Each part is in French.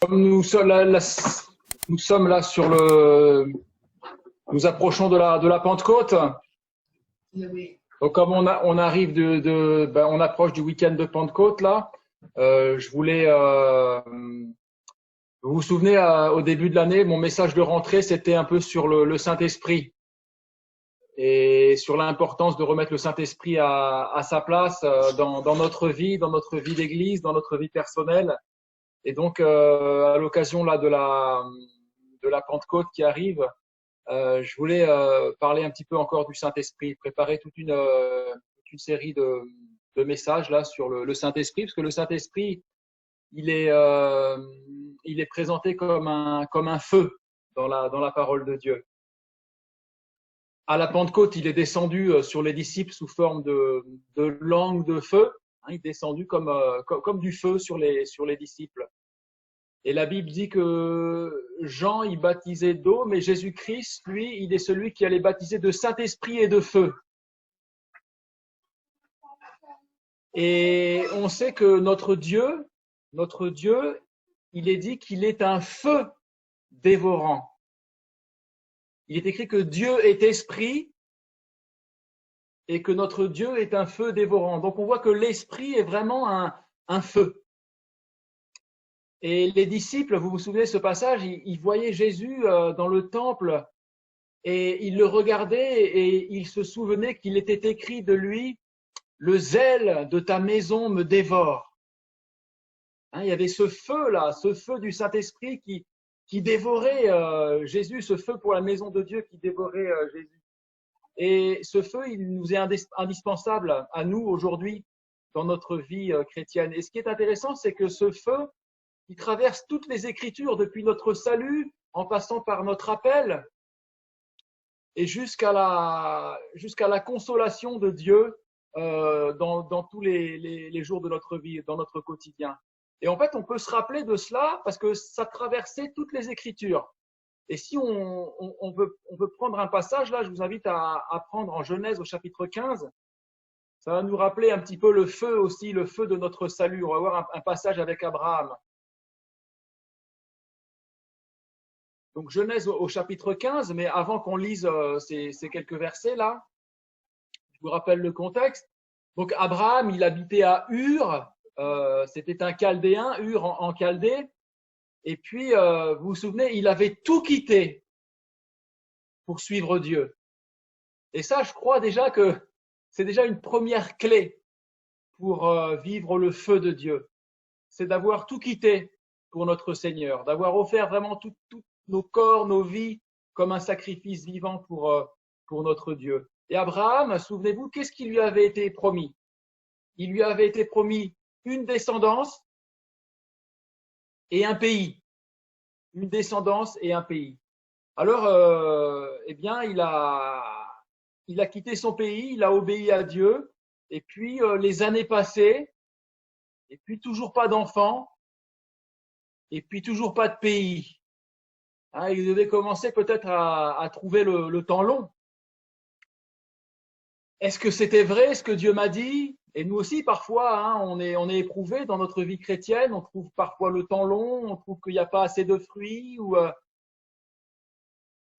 Comme nous sommes là sur nous approchons de la Pentecôte. Donc comme on arrive on approche du week-end de Pentecôte là, je voulais, vous vous souvenez au début de l'année, mon message de rentrée c'était un peu sur le Saint-Esprit et sur l'importance de remettre le Saint-Esprit à sa place dans notre vie d'église, dans notre vie personnelle. Et donc, à l'occasion là de la Pentecôte qui arrive, je voulais parler un petit peu encore du Saint-Esprit, préparer toute une série de messages là sur le Saint-Esprit, parce que le Saint-Esprit, il est présenté comme un feu dans la parole de Dieu. À la Pentecôte, il est descendu sur les disciples sous forme de langue de feu. Il est descendu comme du feu sur les disciples. Et la Bible dit que Jean, il baptisait d'eau, mais Jésus-Christ, lui, il est celui qui allait baptiser de Saint-Esprit et de feu. Et on sait que notre Dieu, il est dit qu'il est un feu dévorant. Il est écrit que Dieu est esprit et que notre Dieu est un feu dévorant. Donc on voit que l'esprit est vraiment un feu. Et les disciples, vous vous souvenez de ce passage, ils voyaient Jésus dans le temple et ils le regardaient et ils se souvenaient qu'il était écrit de lui « Le zèle de ta maison me dévore ». Il y avait ce feu-là, ce feu du Saint-Esprit qui dévorait Jésus, ce feu pour la maison de Dieu qui dévorait Jésus. Et ce feu, il nous est indispensable à nous aujourd'hui dans notre vie chrétienne. Et ce qui est intéressant, c'est que ce feu, il traverse toutes les Écritures depuis notre salut, en passant par notre appel, et jusqu'à la consolation de Dieu dans tous les jours de notre vie, dans notre quotidien. Et en fait, on peut se rappeler de cela parce que ça traversait toutes les Écritures. Et si on veut prendre un passage, là, je vous invite à prendre en Genèse au chapitre 15. Ça va nous rappeler un petit peu le feu aussi, le feu de notre salut. On va voir un passage avec Abraham. Donc Genèse au chapitre 15, mais avant qu'on lise ces quelques versets-là, je vous rappelle le contexte. Donc Abraham, il habitait à Ur, c'était un Chaldéen, Ur en Chaldée, et puis vous vous souvenez, il avait tout quitté pour suivre Dieu. Et ça, je crois déjà que c'est déjà une première clé pour vivre le feu de Dieu. C'est d'avoir tout quitté pour notre Seigneur, d'avoir offert vraiment tout nos corps, nos vies, comme un sacrifice vivant pour notre Dieu. Et Abraham, souvenez-vous, qu'est-ce qui lui avait été promis? Il lui avait été promis une descendance et un pays. Une descendance et un pays. Alors, eh bien, il a quitté son pays, il a obéi à Dieu, et puis les années passées, et puis toujours pas d'enfants, et puis toujours pas de pays. Il devait commencer peut-être à trouver le temps long. Est-ce que c'était vrai ce que Dieu m'a dit? Et nous aussi, parfois, on est éprouvé dans notre vie chrétienne, on trouve parfois le temps long, on trouve qu'il n'y a pas assez de fruits,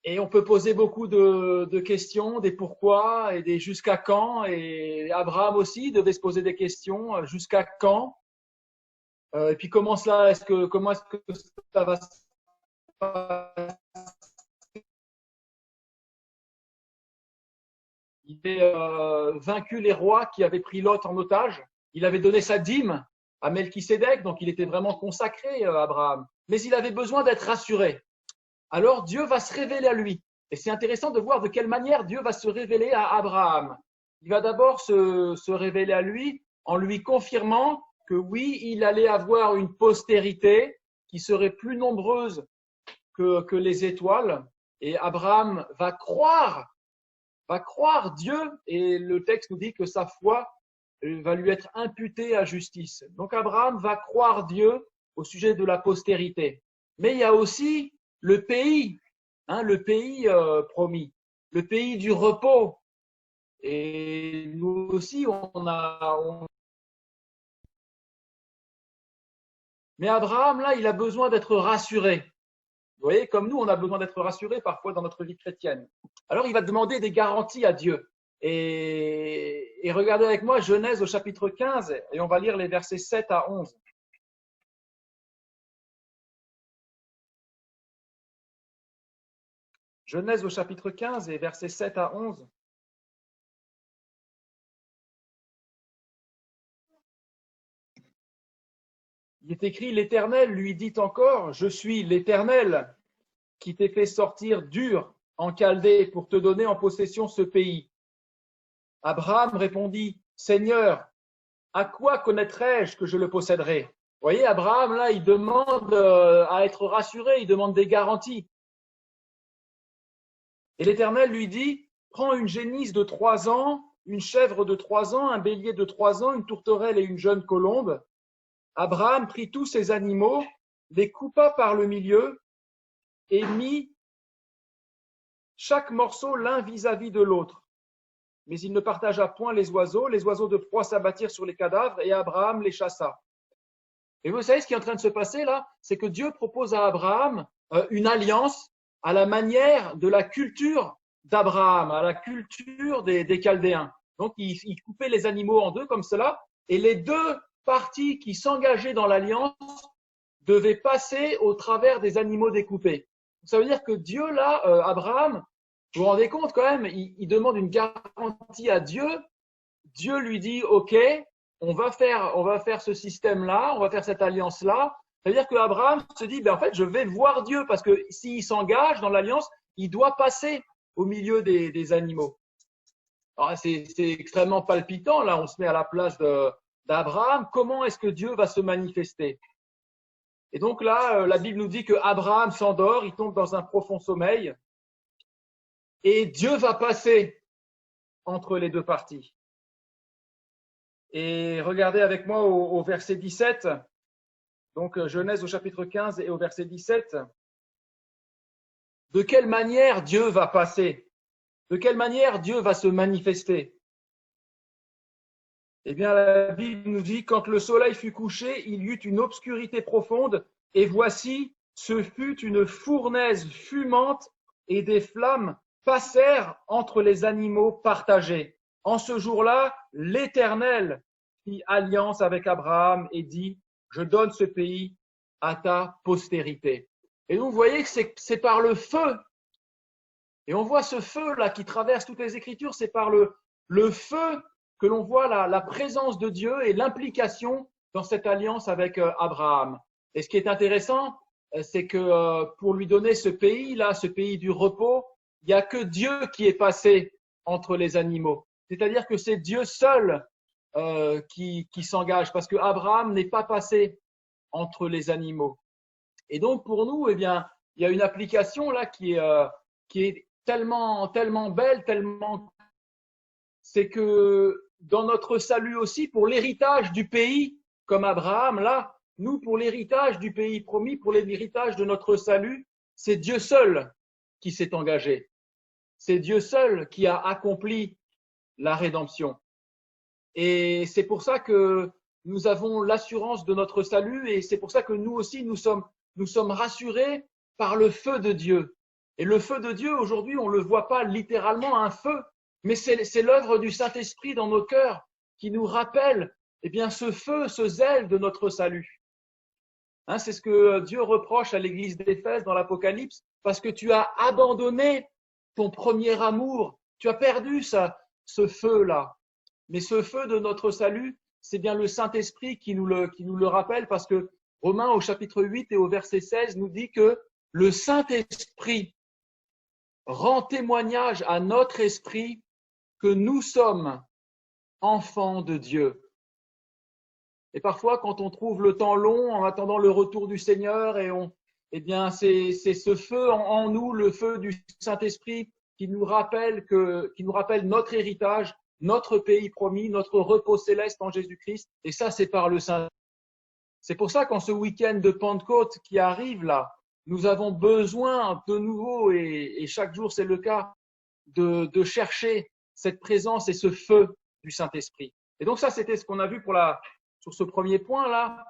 et on peut poser beaucoup de questions, des pourquoi et des jusqu'à quand. Et Abraham aussi devait se poser des questions, jusqu'à quand? Et puis comment est-ce que ça va se passer? Il avait vaincu les rois qui avaient pris Lot en otage. Il avait donné sa dîme à Melchisédek, donc il était vraiment consacré, Abraham. Mais il avait besoin d'être rassuré. Alors Dieu va se révéler à lui. Et c'est intéressant de voir de quelle manière Dieu va se révéler à Abraham. Il va d'abord se révéler à lui en lui confirmant que oui, il allait avoir une postérité qui serait plus nombreuse que les étoiles. Et Abraham va croire Dieu, et le texte nous dit que sa foi va lui être imputée à justice. Donc Abraham va croire Dieu au sujet de la postérité. Mais il y a aussi le pays, le pays promis, le pays du repos. Et nous aussi, Mais Abraham, là, il a besoin d'être rassuré. Vous voyez, comme nous, on a besoin d'être rassuré parfois dans notre vie chrétienne. Alors, il va demander des garanties à Dieu. Et regardez avec moi Genèse au chapitre 15, et on va lire les versets 7 à 11. Genèse au chapitre 15 et versets 7 à 11. Il est écrit, l'Éternel lui dit encore, je suis l'Éternel qui t'ai fait sortir d'Ur en Chaldée pour te donner en possession ce pays. Abraham répondit, Seigneur, à quoi connaîtrais-je que je le posséderai? Vous voyez, Abraham, là, il demande à être rassuré, il demande des garanties. Et l'Éternel lui dit, prends une génisse de 3 ans, une chèvre de 3 ans, un bélier de 3 ans, une tourterelle et une jeune colombe. Abraham prit tous ces animaux, les coupa par le milieu et mit chaque morceau l'un vis-à-vis de l'autre. Mais il ne partagea point les oiseaux de proie s'abattirent sur les cadavres et Abraham les chassa. Et vous savez ce qui est en train de se passer là, c'est que Dieu propose à Abraham une alliance à la manière de la culture d'Abraham, à la culture des Chaldéens. Donc il coupait les animaux en deux comme cela, et les deux parties qui s'engageaient dans l'alliance devaient passer au travers des animaux découpés. Ça veut dire que Dieu là, Abraham, vous vous rendez compte quand même, il demande une garantie à Dieu. Dieu lui dit, OK, on va faire ce système-là, on va faire cette alliance-là. C'est-à-dire que Abraham se dit, ben en fait, je vais voir Dieu parce que s'il s'engage dans l'alliance, il doit passer au milieu des animaux. Alors, c'est extrêmement palpitant. Là, on se met à la place d'Abraham. Comment est-ce que Dieu va se manifester? Et donc là, la Bible nous dit que Abraham s'endort, il tombe dans un profond sommeil, et Dieu va passer entre les deux parties. Et regardez avec moi au verset 17, donc Genèse au chapitre 15 et au verset 17. De quelle manière Dieu va passer? De quelle manière Dieu va se manifester? Eh bien, la Bible nous dit, quand le soleil fut couché, il y eut une obscurité profonde, et voici, ce fut une fournaise fumante, et des flammes passèrent entre les animaux partagés. En ce jour-là, l'Éternel fit alliance avec Abraham et dit, je donne ce pays à ta postérité. Et donc, vous voyez que c'est par le feu. Et on voit ce feu-là qui traverse toutes les Écritures, c'est par le feu que l'on voit la présence de Dieu et l'implication dans cette alliance avec Abraham. Et ce qui est intéressant, c'est que pour lui donner ce pays-là, ce pays du repos, il n'y a que Dieu qui est passé entre les animaux. C'est-à-dire que c'est Dieu seul qui s'engage, parce que Abraham n'est pas passé entre les animaux. Et donc pour nous, eh bien, il y a une application là qui est tellement belle, tellement, c'est que dans notre salut aussi, pour l'héritage du pays, comme Abraham, là, nous, pour l'héritage du pays promis, pour l'héritage de notre salut, c'est Dieu seul qui s'est engagé. C'est Dieu seul qui a accompli la rédemption. Et c'est pour ça que nous avons l'assurance de notre salut et c'est pour ça que nous aussi, nous sommes rassurés par le feu de Dieu. Et le feu de Dieu, aujourd'hui, on ne le voit pas littéralement un feu, mais c'est l'œuvre du Saint-Esprit dans nos cœurs qui nous rappelle eh bien, ce feu, ce zèle de notre salut. Hein, c'est ce que Dieu reproche à l'église d'Éphèse dans l'Apocalypse, parce que tu as abandonné ton premier amour, tu as perdu ce feu-là. Mais ce feu de notre salut, c'est bien le Saint-Esprit qui nous le rappelle, parce que Romains au chapitre 8 et au verset 16 nous dit que le Saint-Esprit rend témoignage à notre esprit que nous sommes enfants de Dieu. Et parfois, quand on trouve le temps long en attendant le retour du Seigneur, eh bien, c'est ce feu en nous, le feu du Saint-Esprit, qui nous rappelle notre héritage, notre pays promis, notre repos céleste en Jésus-Christ. Et ça, c'est par le Saint. C'est pour ça qu'en ce week-end de Pentecôte qui arrive là, nous avons besoin de nouveau, et chaque jour c'est le cas, de chercher cette présence et ce feu du Saint-Esprit. Et donc ça, c'était ce qu'on a vu sur ce premier point là,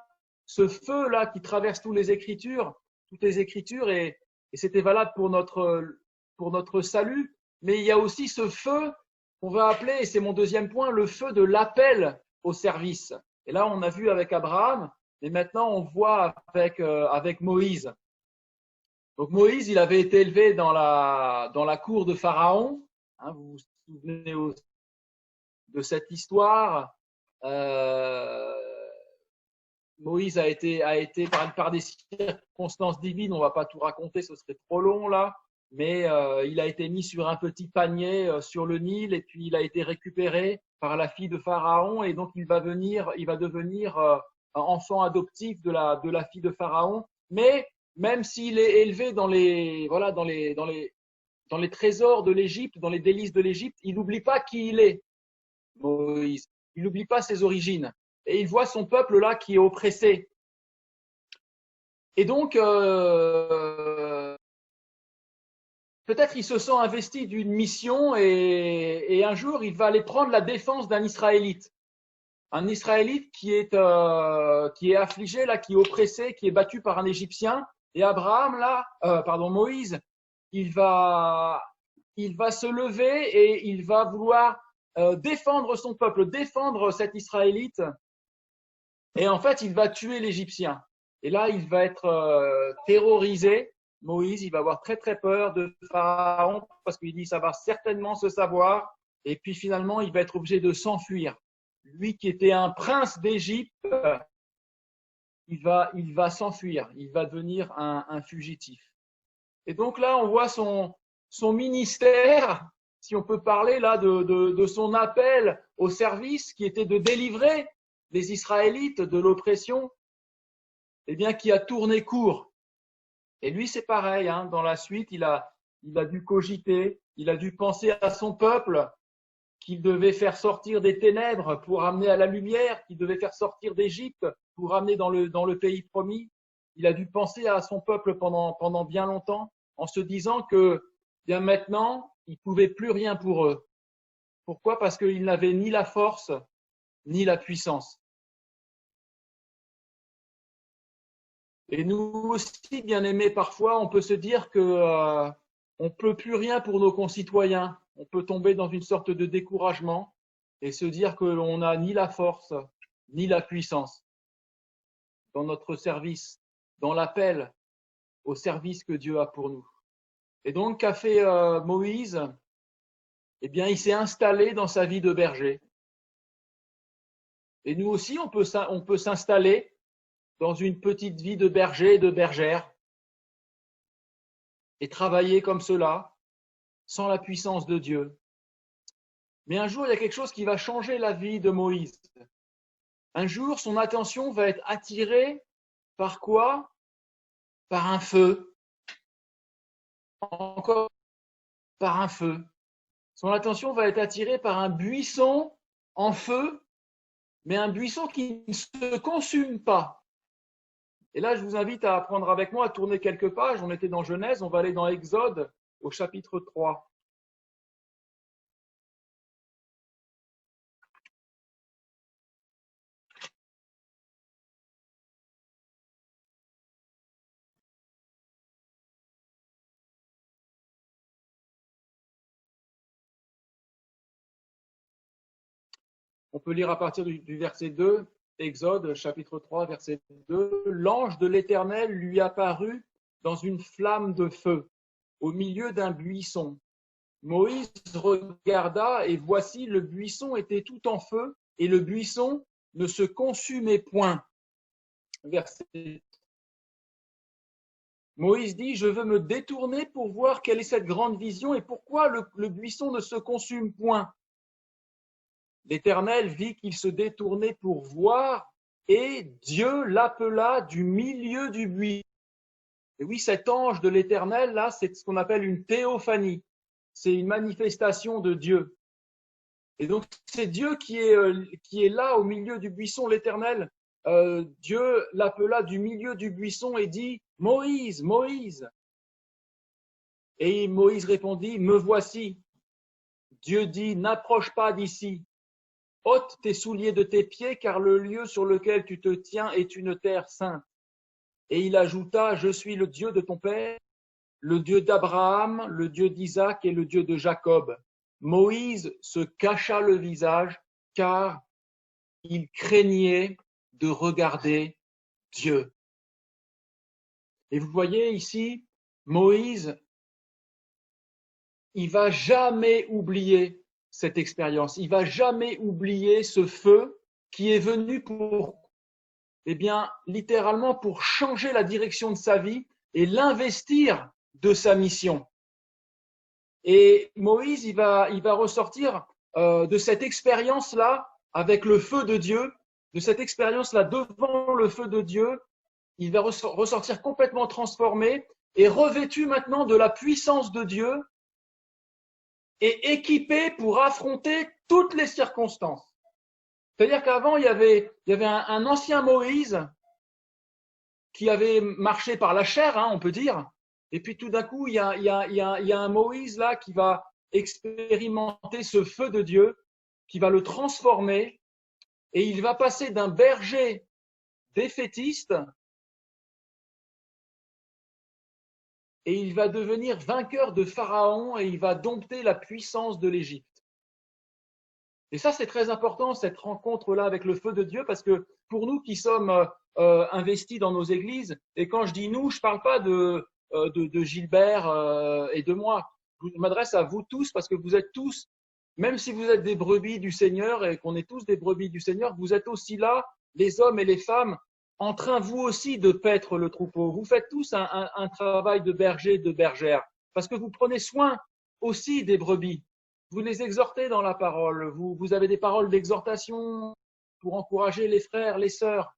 ce feu-là qui traverse toutes les Écritures, et c'était valable pour notre salut. Mais il y a aussi ce feu qu'on va appeler, et c'est mon deuxième point, le feu de l'appel au service. Et là, on a vu avec Abraham, mais maintenant on voit avec Moïse. Donc Moïse, il avait été élevé dans la cour de Pharaon. Hein, vous vous souvenez de cette histoire. Moïse a été par des circonstances divines, on ne va pas tout raconter, ce serait trop long là, mais il a été mis sur un petit panier sur le Nil et puis il a été récupéré par la fille de Pharaon et donc il va devenir enfant adoptif de la fille de Pharaon. Mais même s'il est élevé dans les trésors de l'Égypte, dans les délices de l'Égypte, il n'oublie pas qui il est, Moïse. Il n'oublie pas ses origines. Et il voit son peuple là qui est oppressé. Et donc, peut-être il se sent investi d'une mission et un jour, il va aller prendre la défense d'un Israélite. Un Israélite qui est affligé, là, qui est oppressé, qui est battu par un Égyptien. Et Moïse, il va se lever et il va vouloir défendre son peuple, défendre cet Israélite. Et en fait, il va tuer l'Égyptien. Et là, il va être terrorisé. Moïse, il va avoir très très peur de Pharaon parce qu'il dit ça va certainement se savoir. Et puis finalement, il va être obligé de s'enfuir. Lui qui était un prince d'Égypte, il va s'enfuir. Il va devenir un fugitif. Et donc là, on voit son ministère, si on peut parler là de son appel au service qui était de délivrer les Israélites de l'oppression, eh bien, qui a tourné court. Et lui, c'est pareil, hein, dans la suite, il a dû cogiter, il a dû penser à son peuple, qu'il devait faire sortir des ténèbres pour amener à la lumière, qu'il devait faire sortir d'Égypte pour amener dans le pays promis. Il a dû penser à son peuple pendant bien longtemps, en se disant que bien maintenant, il ne pouvait plus rien pour eux. Pourquoi? Parce qu'il n'avait ni la force, ni la puissance. Et nous aussi, bien aimés, parfois, on peut se dire que on ne peut plus rien pour nos concitoyens. On peut tomber dans une sorte de découragement et se dire que l'on n'a ni la force, ni la puissance dans notre service, dans l'appel au service que Dieu a pour nous. Et donc, qu'a fait Moïse? Eh bien, il s'est installé dans sa vie de berger. Et nous aussi, on peut s'installer dans une petite vie de berger et de bergère et travailler comme cela, sans la puissance de Dieu. Mais un jour, il y a quelque chose qui va changer la vie de Moïse. Un jour, son attention va être attirée par quoi? Par un feu. Encore par un feu. Son attention va être attirée par un buisson en feu, mais un buisson qui ne se consume pas. Et là, je vous invite à prendre avec moi, à tourner quelques pages. On était dans Genèse, on va aller dans Exode au chapitre 3. On peut lire à partir du verset 2, Exode chapitre 3, verset 2. L'ange de l'Éternel lui apparut dans une flamme de feu, au milieu d'un buisson. Moïse regarda, et voici, le buisson était tout en feu, et le buisson ne se consumait point. Verset. Moïse dit, je veux me détourner pour voir quelle est cette grande vision et pourquoi le buisson ne se consume point. L'Éternel vit qu'il se détournait pour voir, et Dieu l'appela du milieu du buisson. Et oui, cet ange de l'Éternel, là, c'est ce qu'on appelle une théophanie. C'est une manifestation de Dieu. Et donc, c'est Dieu qui est là au milieu du buisson, l'Éternel. Dieu l'appela du milieu du buisson et dit, Moïse, Moïse. Et Moïse répondit, me voici. Dieu dit, n'approche pas d'ici. ôte tes souliers de tes pieds, car le lieu sur lequel tu te tiens est une terre sainte. Et il ajouta, je suis le Dieu de ton père, le Dieu d'Abraham, le Dieu d'Isaac et le Dieu de Jacob. Moïse se cacha le visage, car il craignait de regarder Dieu. Et vous voyez ici, Moïse, il va jamais oublier cette expérience. Il va jamais oublier ce feu qui est venu pour, eh bien, littéralement pour changer la direction de sa vie et l'investir de sa mission. Et Moïse, il va ressortir de cette expérience-là avec le feu de Dieu, de cette expérience-là devant le feu de Dieu. Il va ressortir complètement transformé et revêtu maintenant de la puissance de Dieu et équipé pour affronter toutes les circonstances. C'est-à-dire qu'avant, il y avait un ancien Moïse qui avait marché par la chair, on peut dire. Et puis tout d'un coup, il y a un Moïse là qui va expérimenter ce feu de Dieu, qui va le transformer, et il va passer d'un berger défaitiste et il va devenir vainqueur de Pharaon et il va dompter la puissance de l'Égypte. Et ça, c'est très important, cette rencontre-là avec le feu de Dieu, parce que pour nous qui sommes investis dans nos églises, et quand je dis nous, je ne parle pas de Gilbert et de moi. Je m'adresse à vous tous, parce que vous êtes tous, même si vous êtes des brebis du Seigneur et qu'on est tous des brebis du Seigneur, vous êtes aussi là, les hommes et les femmes, en train vous aussi de paître le troupeau. Vous faites tous un travail de berger, de bergère, parce que vous prenez soin aussi des brebis. Vous les exhortez dans la parole, vous avez des paroles d'exhortation pour encourager les frères, les sœurs.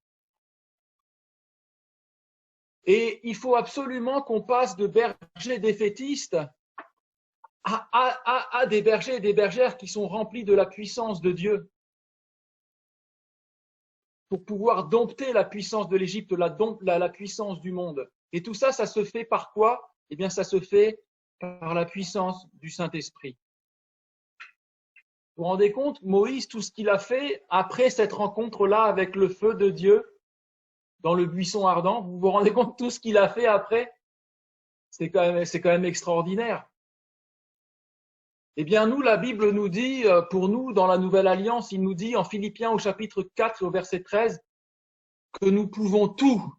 Et il faut absolument qu'on passe de bergers défaitistes à des bergers et des bergères qui sont remplis de la puissance de Dieu pour pouvoir dompter la puissance de l'Égypte, la puissance du monde. Et tout ça, ça se fait par quoi? Eh bien, ça se fait par la puissance du Saint-Esprit. Vous vous rendez compte, Moïse, tout ce qu'il a fait après cette rencontre-là avec le feu de Dieu dans le buisson ardent, vous vous rendez compte tout ce qu'il a fait après? C'est quand même extraordinaire. Eh bien, nous, la Bible nous dit, pour nous, dans la Nouvelle Alliance, il nous dit en Philippiens au chapitre 4, au verset 13, que nous pouvons tout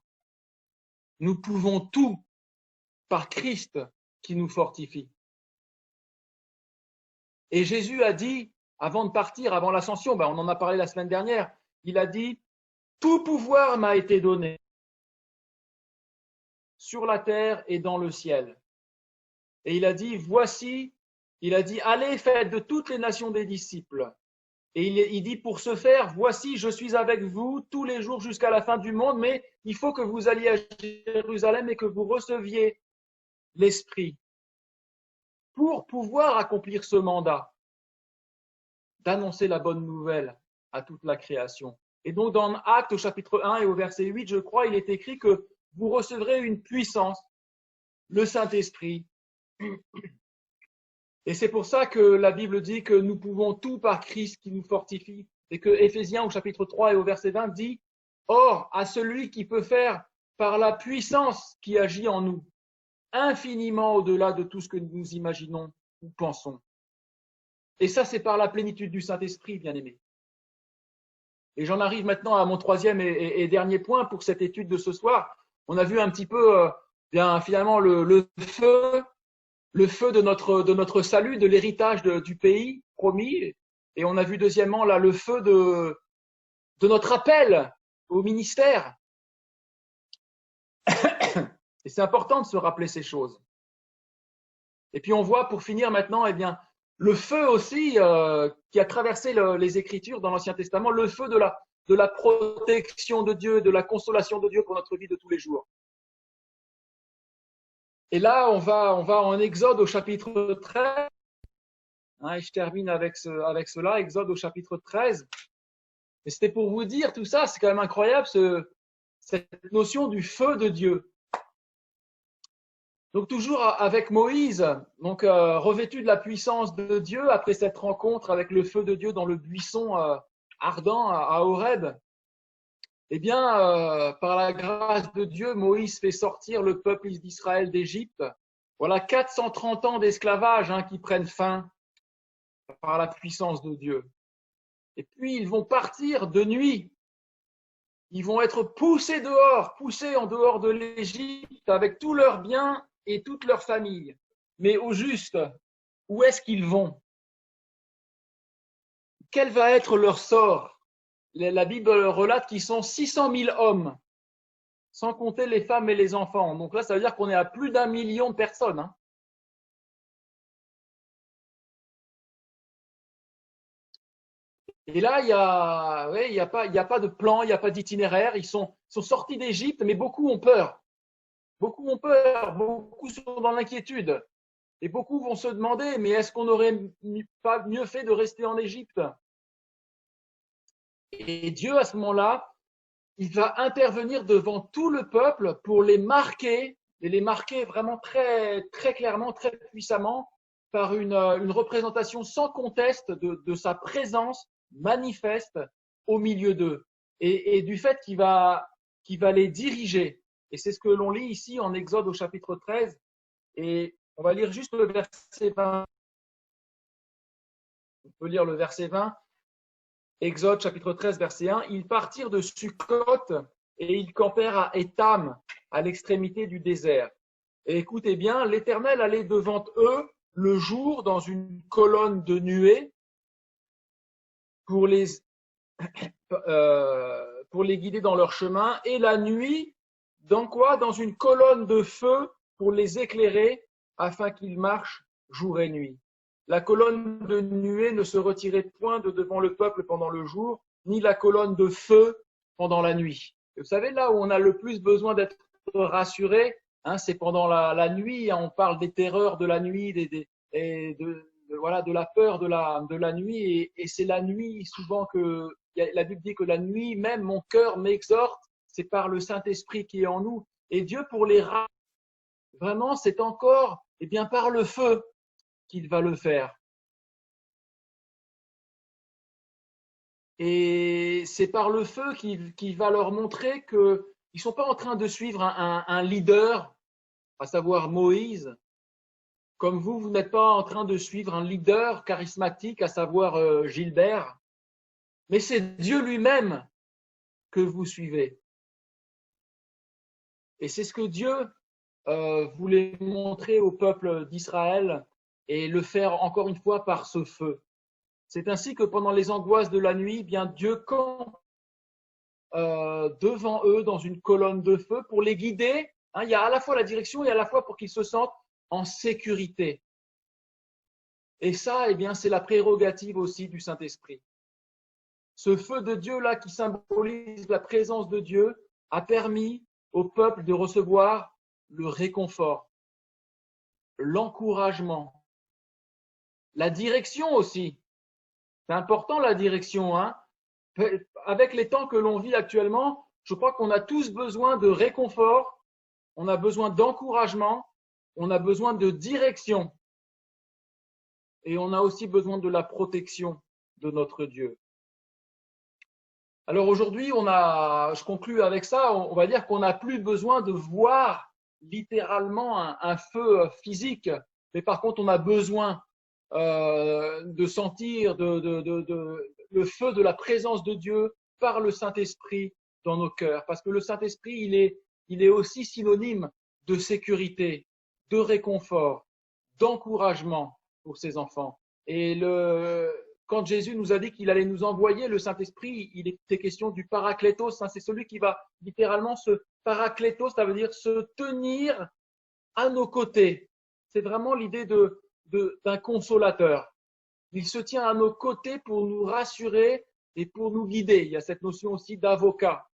par Christ qui nous fortifie. Et Jésus a dit, avant de partir, avant l'ascension, on en a parlé la semaine dernière, il a dit, tout pouvoir m'a été donné sur la terre et dans le ciel. Et il a dit, allez, faites de toutes les nations des disciples. Et il dit, pour ce faire, voici, je suis avec vous tous les jours jusqu'à la fin du monde, mais il faut que vous alliez à Jérusalem et que vous receviez l'Esprit pour pouvoir accomplir ce mandat d'annoncer la bonne nouvelle à toute la création. Et donc, dans Actes, au chapitre 1 et au verset 8, je crois, il est écrit que vous recevrez une puissance, le Saint-Esprit. Et c'est pour ça que la Bible dit que nous pouvons tout par Christ qui nous fortifie. Et que Éphésiens, au chapitre 3 et au verset 20, dit « Or, à celui qui peut faire par la puissance qui agit en nous, infiniment au-delà de tout ce que nous imaginons ou pensons. » Et ça, c'est par la plénitude du Saint-Esprit, bien-aimés. Et j'en arrive maintenant à mon troisième et dernier point pour cette étude de ce soir. On a vu un petit peu, finalement, le feu de notre salut, de l'héritage du pays promis. Et on a vu deuxièmement là le feu de notre appel au ministère. Et c'est important de se rappeler ces choses. Et puis on voit pour finir maintenant, eh bien, le feu aussi qui a traversé les Écritures dans l'Ancien Testament, le feu de la protection de Dieu, de la consolation de Dieu pour notre vie de tous les jours. Et là, on va en Exode au chapitre 13. Et je termine avec cela, Exode au chapitre 13. Et c'était pour vous dire tout ça, c'est quand même incroyable, cette notion du feu de Dieu. Donc toujours avec Moïse, revêtu de la puissance de Dieu, après cette rencontre avec le feu de Dieu dans le buisson ardent à Horeb. Eh bien, par la grâce de Dieu, Moïse fait sortir le peuple d'Israël d'Égypte. Voilà 430 ans d'esclavage qui prennent fin par la puissance de Dieu. Et puis, ils vont partir de nuit. Ils vont être poussés dehors, poussés en dehors de l'Égypte avec tous leurs biens et toute leur famille. Mais au juste, où est-ce qu'ils vont? Quel va être leur sort? La Bible relate qu'ils sont 600 000 hommes, sans compter les femmes et les enfants. Donc là, ça veut dire qu'on est à plus d'1 million de personnes. Et là, il y a pas de plan, il n'y a pas d'itinéraire. Ils sont sortis d'Égypte, mais beaucoup ont peur. Beaucoup ont peur, beaucoup sont dans l'inquiétude. Et beaucoup vont se demander, mais est-ce qu'on n'aurait pas mieux fait de rester en Égypte? Et Dieu, à ce moment-là, il va intervenir devant tout le peuple pour les marquer, et les marquer vraiment très, très clairement, très puissamment, par une représentation sans conteste de sa présence manifeste au milieu d'eux, et du fait qu'il va les diriger. Et c'est ce que l'on lit ici en Exode au chapitre 13, et on va lire juste le verset 20. On peut lire le verset 20. Exode chapitre 13, verset 1. Ils partirent de Sukkot et ils campèrent à Étam, à l'extrémité du désert. Et écoutez bien, l'Éternel allait devant eux le jour dans une colonne de nuée pour les guider dans leur chemin, et la nuit, dans quoi? Dans une colonne de feu pour les éclairer, afin qu'ils marchent jour et nuit. La colonne de nuée ne se retirait point de devant le peuple pendant le jour, ni la colonne de feu pendant la nuit. Et vous savez, là où on a le plus besoin d'être rassuré, c'est pendant la nuit. On parle des terreurs de la nuit, voilà, de la peur de la nuit. Et c'est la nuit souvent que la Bible dit que la nuit, même mon cœur m'exhorte, c'est par le Saint-Esprit qui est en nous. Et Dieu, pour les rassurer, vraiment, c'est encore bien, par le feu qu'il va le faire. Et c'est par le feu qu'il va leur montrer qu'ils ne sont pas en train de suivre un leader, à savoir Moïse, comme vous n'êtes pas en train de suivre un leader charismatique, à savoir Gilbert, mais c'est Dieu lui-même que vous suivez. Et c'est ce que Dieu voulait montrer au peuple d'Israël et le faire encore une fois par ce feu. C'est ainsi que pendant les angoisses de la nuit, bien Dieu campe devant eux dans une colonne de feu pour les guider. Il y a à la fois la direction et à la fois pour qu'ils se sentent en sécurité. Et ça, c'est la prérogative aussi du Saint-Esprit. Ce feu de Dieu-là qui symbolise la présence de Dieu a permis au peuple de recevoir le réconfort, l'encouragement, la direction aussi. C'est important la direction. Avec les temps que l'on vit actuellement, je crois qu'on a tous besoin de réconfort, on a besoin d'encouragement, on a besoin de direction. Et on a aussi besoin de la protection de notre Dieu. Alors aujourd'hui, je conclue avec ça, on va dire qu'on n'a plus besoin de voir littéralement un feu physique, mais par contre, on a besoin de sentir le feu de la présence de Dieu par le Saint-Esprit dans nos cœurs. Parce que le Saint-Esprit, il est aussi synonyme de sécurité, de réconfort, d'encouragement pour ses enfants. Et quand Jésus nous a dit qu'il allait nous envoyer le Saint-Esprit, il était question du paraklétos. C'est celui qui va littéralement paraklétos, ça veut dire se tenir à nos côtés. C'est vraiment l'idée d'un consolateur. Il se tient à nos côtés pour nous rassurer et pour nous guider. Il y a cette notion aussi d'avocat.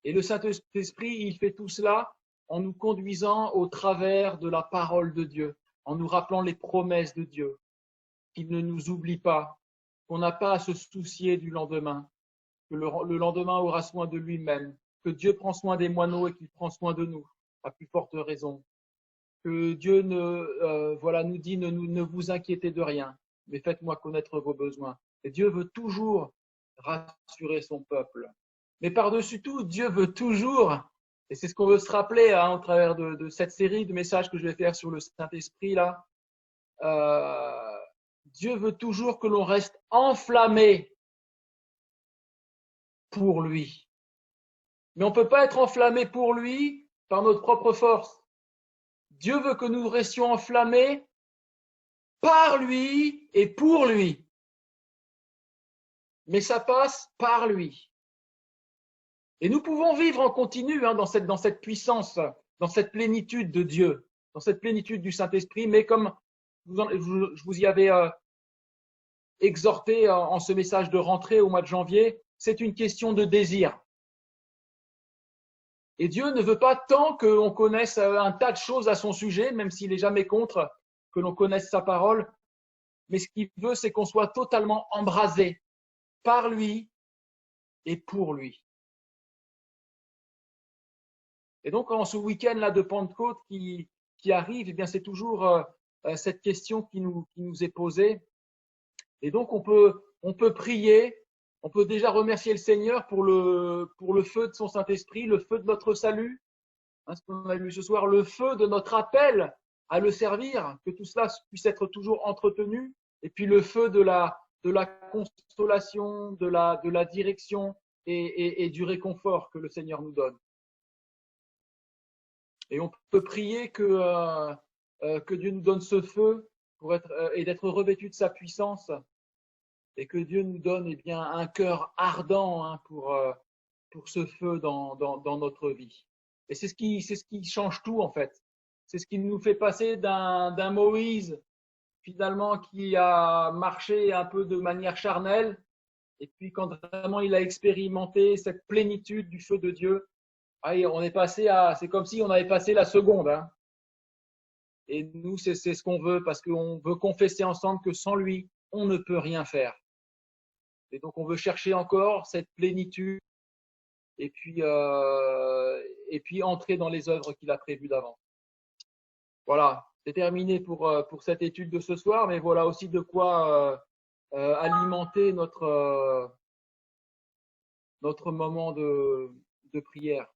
Et le Saint-Esprit, il fait tout cela en nous conduisant au travers de la parole de Dieu, en nous rappelant les promesses de Dieu, qu'il ne nous oublie pas, qu'on n'a pas à se soucier du lendemain, que le lendemain aura soin de lui-même, que Dieu prend soin des moineaux et qu'il prend soin de nous, à plus forte raison. Que Dieu nous dit ne vous inquiétez de rien, mais faites-moi connaître vos besoins. Et Dieu veut toujours rassurer son peuple. Mais par-dessus tout, Dieu veut toujours, et c'est ce qu'on veut se rappeler au travers de cette série de messages que je vais faire sur le Saint-Esprit là, Dieu veut toujours que l'on reste enflammé pour lui. Mais on ne peut pas être enflammé pour lui par notre propre force. Dieu veut que nous restions enflammés par lui et pour lui. Mais ça passe par lui. Et nous pouvons vivre en continu dans cette puissance, dans cette plénitude de Dieu, dans cette plénitude du Saint-Esprit, mais comme je vous y avais exhorté en ce message de rentrée au mois de janvier, c'est une question de désir. Et Dieu ne veut pas tant qu'on connaisse un tas de choses à son sujet, même s'il n'est jamais contre que l'on connaisse sa parole, mais ce qu'il veut, c'est qu'on soit totalement embrasé par lui et pour lui. Et donc, en ce week-end-là de Pentecôte qui arrive, eh bien, c'est toujours cette question qui nous est posée. Et donc, on peut prier, on peut déjà remercier le Seigneur pour le feu de son Saint-Esprit, le feu de notre salut, ce qu'on a lu ce soir, le feu de notre appel à le servir, que tout cela puisse être toujours entretenu, et puis le feu de la consolation, de la direction et du réconfort que le Seigneur nous donne. Et on peut prier que Dieu nous donne ce feu pour être et d'être revêtu de sa puissance, et que Dieu nous donne bien un cœur ardent pour ce feu dans notre vie. Et c'est ce qui change tout en fait. C'est ce qui nous fait passer d'un Moïse finalement qui a marché un peu de manière charnelle, et puis quand vraiment il a expérimenté cette plénitude du feu de Dieu, on est passé c'est comme si on avait passé la seconde. Et nous, c'est ce qu'on veut, parce qu'on veut confesser ensemble que sans lui, on ne peut rien faire. Et donc, on veut chercher encore cette plénitude et puis entrer dans les œuvres qu'il a prévues d'avant. Voilà, c'est terminé pour cette étude de ce soir, mais voilà aussi de quoi alimenter notre moment de prière.